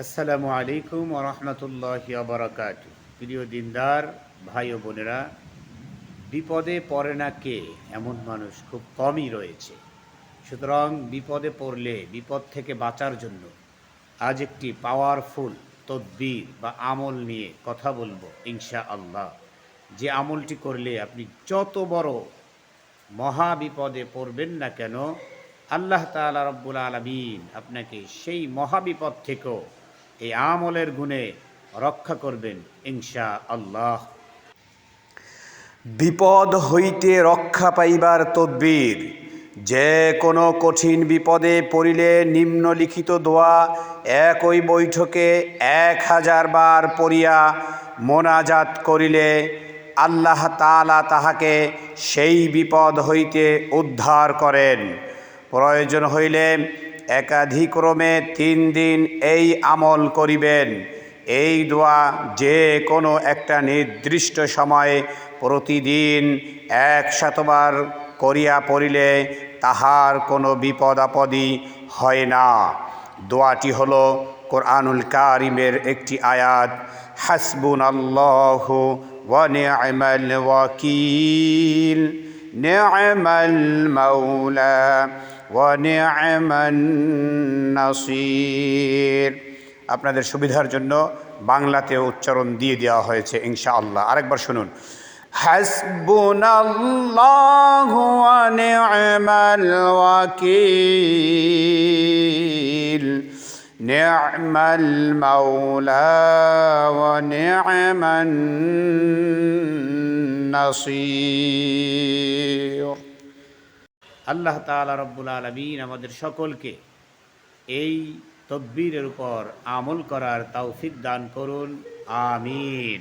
আসসালামু আলাইকুম ওয়া রাহমাতুল্লাহি ওয়া বারাকাতুহু। প্রিয় দিনদার ভাই ও বোনেরা, বিপদে পড়ে না কে এমন মানুষ খুব কমই রয়েছে। সুতরাং বিপদে পড়লে বিপদ থেকে বাঁচার জন্য আজ একটি পাওয়ারফুল তদবির বা আমল নিয়ে কথা বলবো ইনশাআল্লাহ। যে আমলটি করলে আপনি যত বড় মহা বিপদে পড়বেন না কেন, আল্লাহ তাআলা রব্বুল আলামিন আপনাকে সেই মহাবিপদ থেকেও এই আমলের গুণে রক্ষা করবেন ইনশাআল্লাহ। বিপদ হইতে রক্ষা পাইবার তদ্বির। যে কোনো কঠিন বিপদে পড়িলে নিম্নলিখিত দোয়া একই বৈঠকে 1000 বার পড়িয়া মোনাজাত করিলে আল্লাহ তাআলা তাহাকে সেই বিপদ হইতে উদ্ধার করেন। প্রয়োজন হইলে একাধিক্রমে 3 দিন এই আমল করিবেন। এই দোয়া যে কোনো একটা নির্দিষ্ট সময়ে প্রতিদিন 100 বার করিয়া পড়িলে তাহার কোনো বিপদ আপদই হয় না। দোয়াটি হলো কোরআনুল কারিমের একটি আয়াত, হাসবুনাল্লাহু ওয়া নি'মাল ওয়াকিল, নি'মাল মাওলা ওয়া নি'মান নাসির। আপনাদের সুবিধার জন্য বাংলাতে উচ্চারণ দিয়ে দেওয়া হয়েছে ইনশাআল্লাহ। আরেকবার শুনুন, হাসবুনাল্লাহু ওয়া নি'মাল ওয়াকিল, নি'মাল মাওলা ওয়া নি'মান নাসির। আল্লাহ তাআলা রব্বুল আলামিন আমাদের সকলকে এই তদবিরের উপর আমল করার তৌফিক দান করুন, আমিন।